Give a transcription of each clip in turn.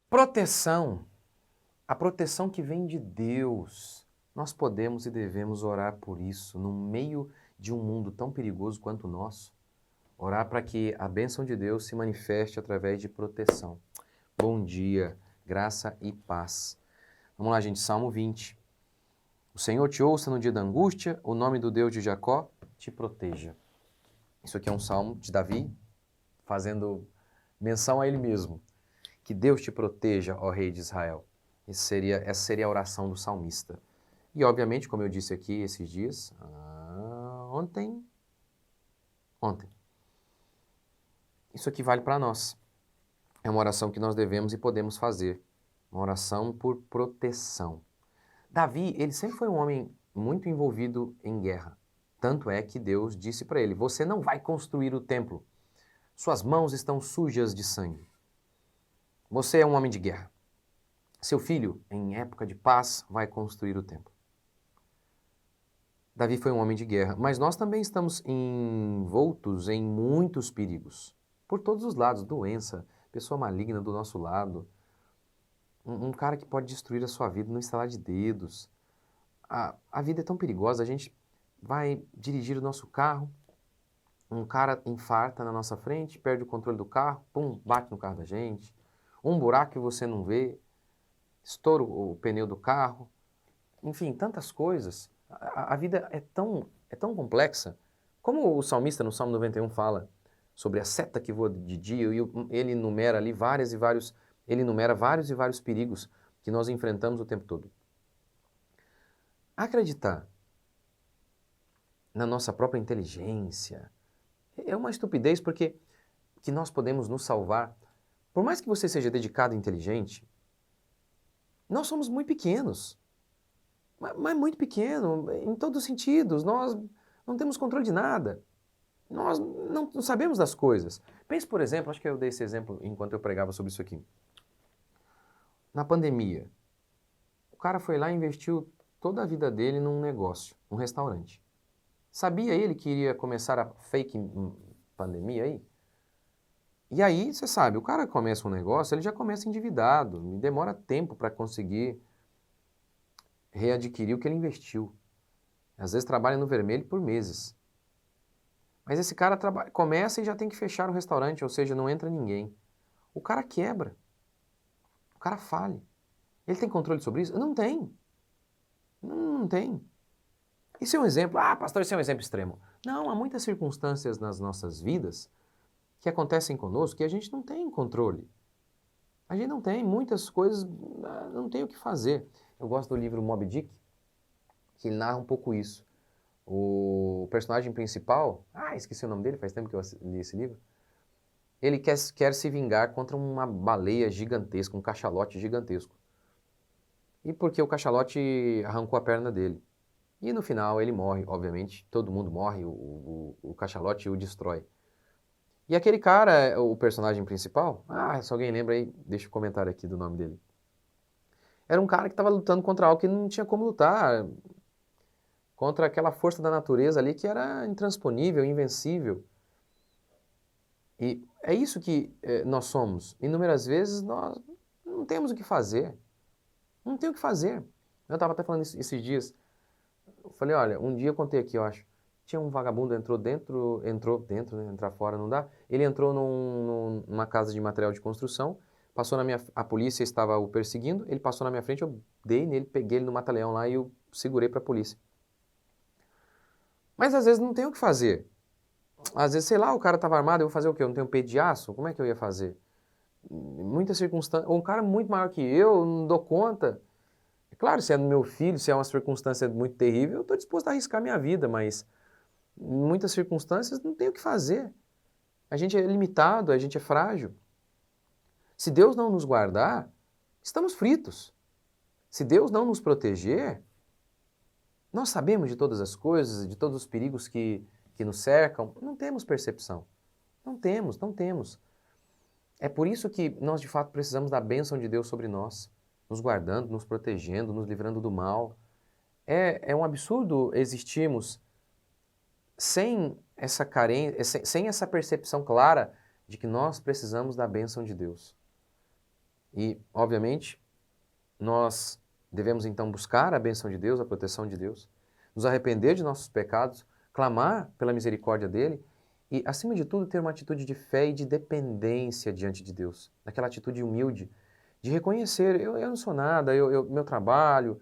Proteção. A proteção que vem de Deus. Nós podemos e devemos orar por isso, no meio de um mundo tão perigoso quanto o nosso. Orar para que a bênção de Deus se manifeste através de proteção. Bom dia, graça e paz. Vamos lá, gente, Salmo 20. O Senhor te ouça no dia da angústia, o nome do Deus de Jacó te proteja. Isso aqui é um salmo de Davi, fazendo menção a ele mesmo. Que Deus te proteja, ó Rei de Israel. Essa seria a oração do salmista. E, obviamente, como eu disse aqui esses dias, ontem, isso aqui vale para nós. É uma oração que nós devemos e podemos fazer. Uma oração por proteção. Davi, ele sempre foi um homem muito envolvido em guerra. Tanto é que Deus disse para ele, você não vai construir o templo. Suas mãos estão sujas de sangue. Você é um homem de guerra. Seu filho, em época de paz, vai construir o templo. Davi foi um homem de guerra, mas nós também estamos envoltos em muitos perigos. Por todos os lados, doença, pessoa maligna do nosso lado, um cara que pode destruir a sua vida no estalar de dedos. A vida é tão perigosa, a gente vai dirigir o nosso carro, um cara infarta na nossa frente, perde o controle do carro, pum, bate no carro da gente, um buraco que você não vê, estoura o pneu do carro, enfim, tantas coisas. A vida é tão complexa. Como o salmista no Salmo 91 fala sobre a seta que voa de dia, e ele enumera ali vários e vários perigos que nós enfrentamos o tempo todo. Acreditar na nossa própria inteligência é uma estupidez, porque que nós podemos nos salvar. Por mais que você seja dedicado e inteligente, nós somos muito pequenos. Mas muito pequeno, em todos os sentidos. Nós não temos controle de nada. Nós não sabemos das coisas. Pense, por exemplo, acho que eu dei esse exemplo enquanto eu pregava sobre isso aqui. Na pandemia, o cara foi lá e investiu toda a vida dele num negócio, um restaurante. Sabia ele que iria começar a fake pandemia aí? E aí, você sabe, o cara começa um negócio, ele já começa endividado, e demora tempo para conseguir readquirir o que ele investiu. Às vezes trabalha no vermelho por meses. Mas esse cara começa e já tem que fechar o restaurante, ou seja, não entra ninguém. O cara quebra. O cara falha. Ele tem controle sobre isso? Não tem. Não tem. Isso é um exemplo. Ah, pastor, isso é um exemplo extremo. Não, há muitas circunstâncias nas nossas vidas que acontecem conosco que a gente não tem controle. A gente não tem. Muitas coisas não tem o que fazer. Eu gosto do livro Moby Dick, que narra um pouco isso. O personagem principal, esqueci o nome dele, faz tempo que eu li esse livro, ele quer se vingar contra uma baleia gigantesca, um cachalote gigantesco. E porque o cachalote arrancou a perna dele. E no final ele morre, obviamente, todo mundo morre, o cachalote o destrói. E aquele cara, o personagem principal, se alguém lembra aí, deixa um comentário aqui do nome dele. Era um cara que estava lutando contra algo que não tinha como lutar, contra aquela força da natureza ali que era intransponível, invencível. E é isso que nós somos. Inúmeras vezes nós não temos o que fazer. Não tem o que fazer. Eu estava até falando esses dias. Eu falei, olha, um dia eu contei aqui, eu acho. Tinha um vagabundo, entrou dentro, né, entrar fora não dá. Ele entrou numa casa de material de construção, passou a polícia estava o perseguindo, ele passou na minha frente, eu dei nele, peguei ele no mata-leão lá e eu segurei para a polícia. Mas às vezes não tem o que fazer. Às vezes, sei lá, o cara estava armado, eu vou fazer o quê? Eu não tenho peito de aço? Como é que eu ia fazer? Muitas circunstâncias. Um cara muito maior que eu, não dou conta. É claro, se é no meu filho, se é uma circunstância muito terrível, eu estou disposto a arriscar minha vida, mas em muitas circunstâncias não tem o que fazer. A gente é limitado, a gente é frágil. Se Deus não nos guardar, estamos fritos. Se Deus não nos proteger, nós sabemos de todas as coisas, de todos os perigos que nos cercam, não temos percepção. Não temos. É por isso que nós, de fato, precisamos da bênção de Deus sobre nós, nos guardando, nos protegendo, nos livrando do mal. É um absurdo existirmos sem essa carência, sem essa percepção clara de que nós precisamos da bênção de Deus. E, obviamente, nós devemos então buscar a bênção de Deus, a proteção de Deus, nos arrepender de nossos pecados, clamar pela misericórdia dele e, acima de tudo, ter uma atitude de fé e de dependência diante de Deus. Aquela atitude humilde de reconhecer, eu não sou nada, meu trabalho,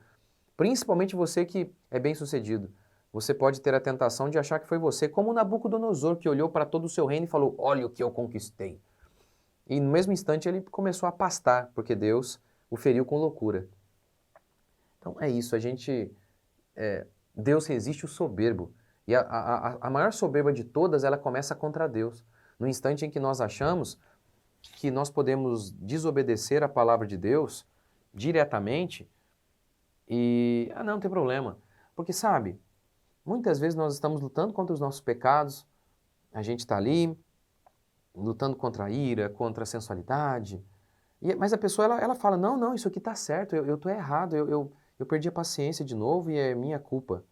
principalmente você que é bem-sucedido. Você pode ter a tentação de achar que foi você, como Nabucodonosor, que olhou para todo o seu reino e falou, olha o que eu conquistei. E no mesmo instante ele começou a pastar, porque Deus o feriu com loucura. Então é isso, Deus resiste o soberbo. E a maior soberba de todas, ela começa contra Deus. No instante em que nós achamos que nós podemos desobedecer a palavra de Deus diretamente e, não tem problema. Porque sabe, muitas vezes nós estamos lutando contra os nossos pecados, a gente está ali lutando contra a ira, contra a sensualidade, mas a pessoa ela fala, não, isso aqui está certo, eu estou errado, eu perdi a paciência de novo e é minha culpa.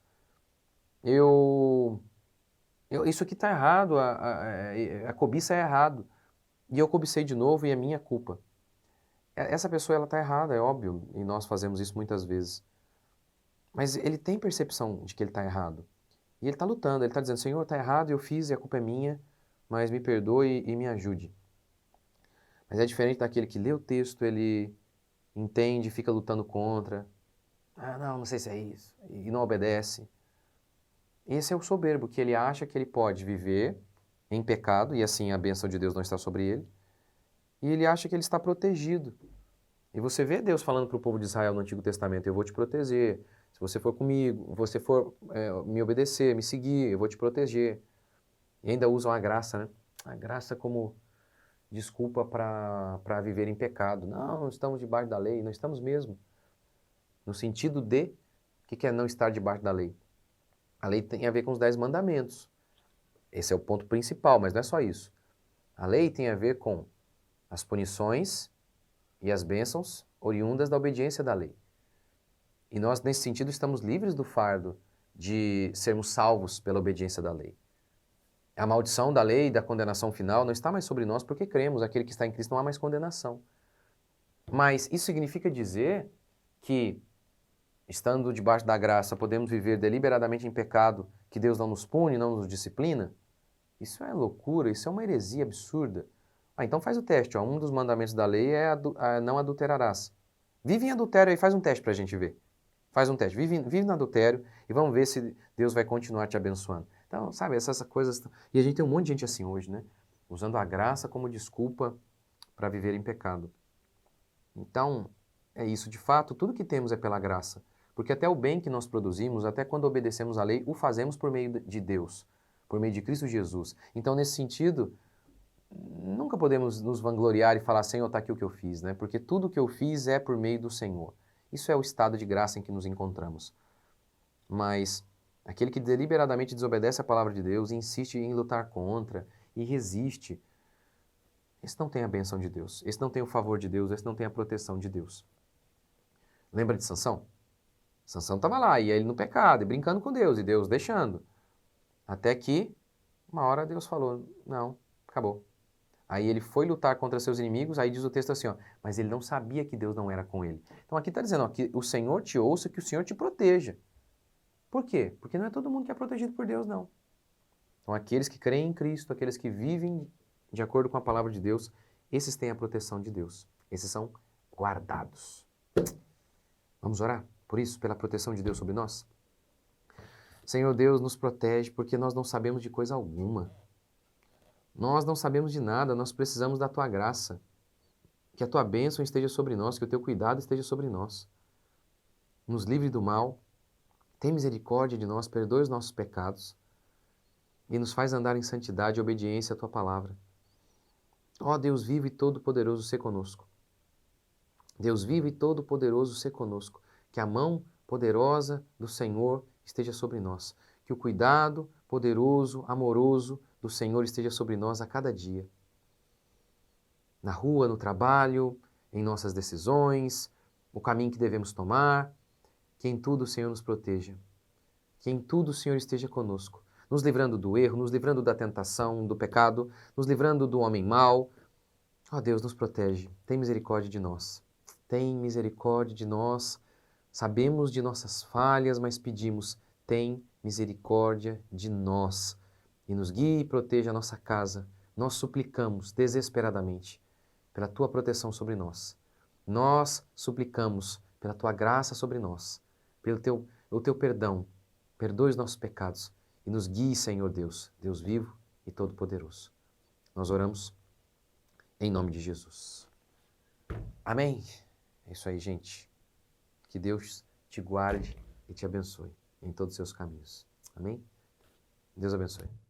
Isso aqui está errado, a cobiça é errado. E eu cobicei de novo e é minha culpa. Essa pessoa ela está errada, é óbvio, e nós fazemos isso muitas vezes. Mas ele tem percepção de que ele está errado. E ele está lutando, ele está dizendo, Senhor, está errado, eu fiz e a culpa é minha, mas me perdoe e me ajude. Mas é diferente daquele que lê o texto, ele entende, fica lutando contra. Não sei se é isso. E não obedece. Esse é o soberbo, que ele acha que ele pode viver em pecado, e assim a bênção de Deus não está sobre ele, e ele acha que ele está protegido. E você vê Deus falando para o povo de Israel no Antigo Testamento, eu vou te proteger, se você for comigo, você for me obedecer, me seguir, eu vou te proteger. E ainda usam a graça, né? A graça como desculpa para viver em pecado. Não estamos debaixo da lei, não estamos mesmo. No sentido de, o que é não estar debaixo da lei? A lei tem a ver com os 10 mandamentos. Esse é o ponto principal, mas não é só isso. A lei tem a ver com as punições e as bênçãos oriundas da obediência da lei. E nós, nesse sentido, estamos livres do fardo de sermos salvos pela obediência da lei. A maldição da lei e da condenação final não está mais sobre nós porque cremos, aquele que está em Cristo não há mais condenação. Mas isso significa dizer que, estando debaixo da graça, podemos viver deliberadamente em pecado, que Deus não nos pune, não nos disciplina? Isso é loucura, isso é uma heresia absurda. Então faz o teste, ó. Um dos mandamentos da lei é não adulterarás. Vive em adultério aí, faz um teste pra gente ver. Faz um teste, vive no adultério e vamos ver se Deus vai continuar te abençoando. Então, sabe, essas coisas... E a gente tem um monte de gente assim hoje, né? Usando a graça como desculpa para viver em pecado. Então, é isso. De fato, tudo que temos é pela graça. Porque até o bem que nós produzimos, até quando obedecemos à lei, o fazemos por meio de Deus, por meio de Cristo Jesus. Então, nesse sentido, nunca podemos nos vangloriar e falar, Senhor, está aqui o que eu fiz, né? Porque tudo o que eu fiz é por meio do Senhor. Isso é o estado de graça em que nos encontramos. Mas aquele que deliberadamente desobedece a palavra de Deus e insiste em lutar contra e resiste, esse não tem a benção de Deus, esse não tem o favor de Deus, esse não tem a proteção de Deus. Lembra de Sansão? Sansão estava lá, e ele no pecado, e brincando com Deus, e Deus deixando. Até que, uma hora Deus falou, não, acabou. Aí ele foi lutar contra seus inimigos, aí diz o texto assim, ó, mas ele não sabia que Deus não era com ele. Então aqui está dizendo ó, que o Senhor te ouça, que o Senhor te proteja. Por quê? Porque não é todo mundo que é protegido por Deus, não. Então aqueles que creem em Cristo, aqueles que vivem de acordo com a palavra de Deus, esses têm a proteção de Deus. Esses são guardados. Vamos orar por isso, pela proteção de Deus sobre nós? Senhor Deus, nos protege porque nós não sabemos de coisa alguma. Nós não sabemos de nada, nós precisamos da Tua graça. Que a Tua bênção esteja sobre nós, que o Teu cuidado esteja sobre nós. Nos livre do mal, tem misericórdia de nós, perdoe os nossos pecados e nos faz andar em santidade e obediência à Tua palavra. Ó Deus vivo e todo-poderoso, sê conosco. Deus vivo e todo-poderoso, sê conosco. Que a mão poderosa do Senhor esteja sobre nós. Que o cuidado poderoso, amoroso do Senhor esteja sobre nós a cada dia. Na rua, no trabalho, em nossas decisões, o caminho que devemos tomar. Que em tudo o Senhor nos proteja. Que em tudo o Senhor esteja conosco. Nos livrando do erro, nos livrando da tentação, do pecado, nos livrando do homem mau, Ó Deus, nos protege, tem misericórdia de nós. Tem misericórdia de nós. Sabemos de nossas falhas, mas pedimos, tem misericórdia de nós. E nos guie e proteja a nossa casa. Nós suplicamos desesperadamente pela tua proteção sobre nós. Nós suplicamos pela tua graça sobre nós, o teu perdão. Perdoe os nossos pecados e nos guie, Senhor Deus, Deus vivo e todo-poderoso. Nós oramos em nome de Jesus. Amém. É isso aí, gente. Que Deus te guarde e te abençoe em todos os seus caminhos. Amém? Deus abençoe.